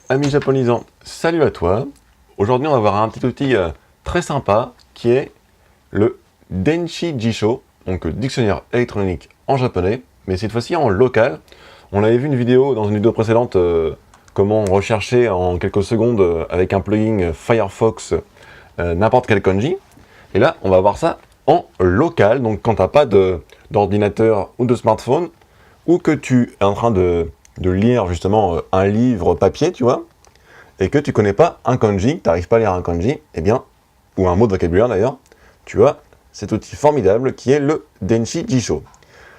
Amis japonisants, salut à toi. Aujourd'hui, on va voir un petit outil très sympa qui est le Denshi Jisho, donc dictionnaire électronique en japonais, mais cette fois-ci en local. On avait vu une vidéo dans une vidéo précédente comment rechercher en quelques secondes avec un plugin Firefox n'importe quel kanji. Et là, on va voir ça en local, donc quand tu n'as pas d'ordinateur ou de smartphone, ou que tu es en train de lire justement un livre papier, tu vois, et que tu connais pas un kanji, tu n'arrives pas à lire un kanji, eh bien, ou un mot de vocabulaire d'ailleurs, tu as cet outil formidable qui est le Denshi Jisho.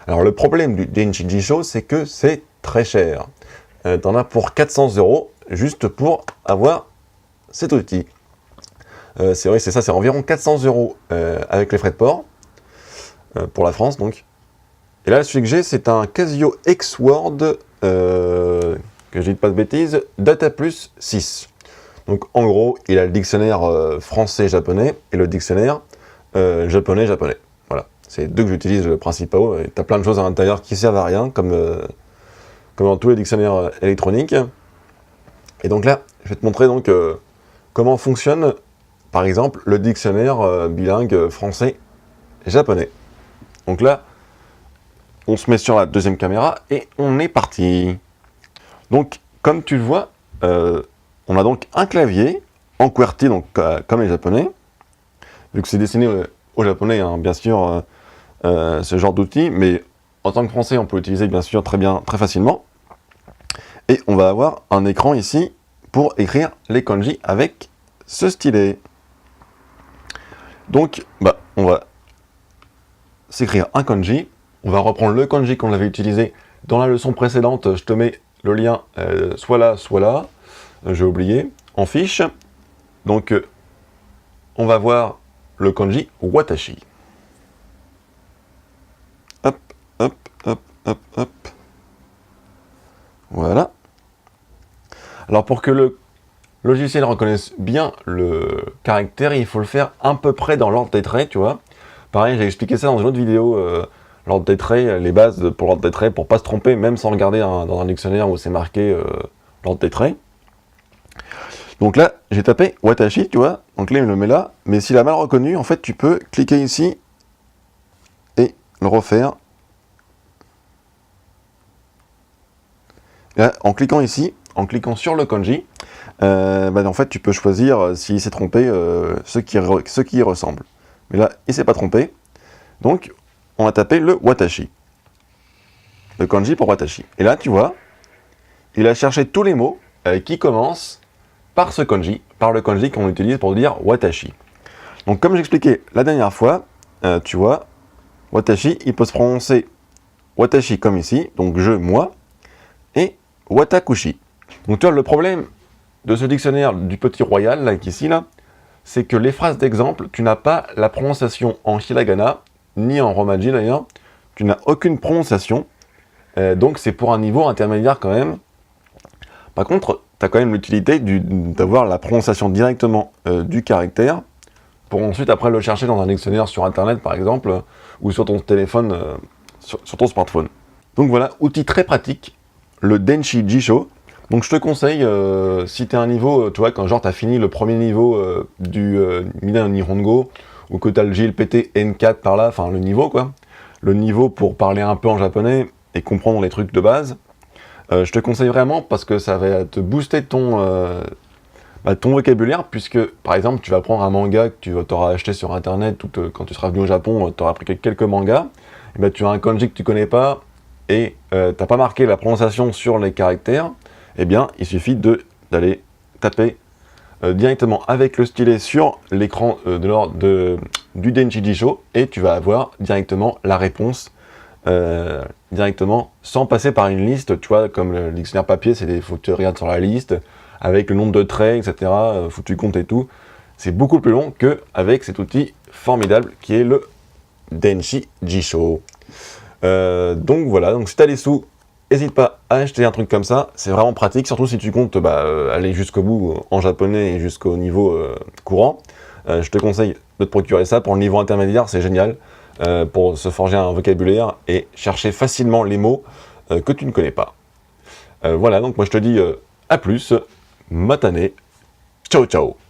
Alors le problème du Denshi Jisho, c'est que c'est très cher. Tu en as pour 400 € juste pour avoir cet outil. C'est vrai, c'est ça, c'est environ 400 € avec les frais de port, pour la France donc. Et là, celui que j'ai, c'est un Casio X-Word, que je dis pas de bêtises, Data Plus 6. Donc en gros, il a le dictionnaire français-japonais et le dictionnaire japonais-japonais. Voilà, c'est les deux que j'utilise principaux. Tu as plein de choses à l'intérieur qui servent à rien, comme dans tous les dictionnaires électroniques. Et donc là, je vais te montrer donc comment fonctionne, par exemple, le dictionnaire bilingue français-japonais. Donc là, on se met sur la deuxième caméra et on est parti. Donc, comme tu le vois, on a donc un clavier en QWERTY, donc comme les japonais, vu que c'est destiné aux japonais, hein, bien sûr, ce genre d'outil, mais en tant que français, on peut l'utiliser bien sûr très facilement. Et on va avoir un écran ici pour écrire les kanji avec ce stylet. Donc, on va s'écrire un kanji. On va reprendre le kanji qu'on avait utilisé dans la leçon précédente. Je te mets le lien soit là, j'ai oublié, en fiche. Donc, on va voir le kanji watashi. Hop, hop, hop, hop, hop. Voilà. Alors, pour que le logiciel reconnaisse bien le caractère, il faut le faire à peu près dans l'ordre des traits, tu vois. Pareil, j'ai expliqué ça dans une autre vidéo. L'ordre des traits, les bases pour l'ordre des traits, pour pas se tromper, même sans regarder dans un dictionnaire où c'est marqué l'ordre des traits. Donc là, j'ai tapé watashi, tu vois, donc là il me le met là, mais s'il a mal reconnu, en fait tu peux cliquer ici et le refaire. Là, en cliquant ici, en cliquant sur le kanji, en fait tu peux choisir s'il s'est trompé, ce qui y ressemble. Mais là, il s'est pas trompé, donc on va taper le watashi. Le kanji pour watashi. Et là, tu vois, il a cherché tous les mots qui commencent par ce kanji, par le kanji qu'on utilise pour dire watashi. Donc comme j'expliquais la dernière fois, tu vois, watashi, il peut se prononcer watashi comme ici, donc je, moi, et watakushi. Donc tu vois, le problème de ce dictionnaire du petit royal, là, ici, là, c'est que les phrases d'exemple, tu n'as pas la prononciation en hiragana, ni en romaji d'ailleurs, tu n'as aucune prononciation, donc c'est pour un niveau intermédiaire quand même. Par contre, tu as quand même l'utilité d'avoir la prononciation directement du caractère, pour ensuite après le chercher dans un dictionnaire sur internet par exemple, ou sur ton téléphone, sur ton smartphone. Donc voilà, outil très pratique, le Denshi Jisho. Donc je te conseille, si tu es à un niveau, tu vois, quand genre tu as fini le premier niveau du Mina Nihongo, ou que tu as le JLPT N4 par là, enfin le niveau quoi, le niveau pour parler un peu en japonais et comprendre les trucs de base, je te conseille vraiment parce que ça va te booster ton vocabulaire, puisque par exemple tu vas prendre un manga que tu auras acheté sur internet ou quand tu seras venu au Japon, tu auras pris quelques mangas, et tu as un kanji que tu connais pas et t'as pas marqué la prononciation sur les caractères, eh bien il suffit d'aller taper directement avec le stylet sur l'écran du Denshi Jisho et tu vas avoir directement la réponse directement sans passer par une liste, tu vois, comme le dictionnaire papier, faut que tu regardes sur la liste avec le nombre de traits, etc., faut que tu comptes et tout. C'est beaucoup plus long qu'avec cet outil formidable qui est le Denshi Jisho. Donc voilà, donc si tu as les sous, n'hésite pas à acheter un truc comme ça, c'est vraiment pratique, surtout si tu comptes aller jusqu'au bout en japonais et jusqu'au niveau courant. Je te conseille de te procurer ça. Pour le niveau intermédiaire, c'est génial, pour se forger un vocabulaire et chercher facilement les mots que tu ne connais pas. Voilà, donc moi je te dis à plus matane. Ciao ciao.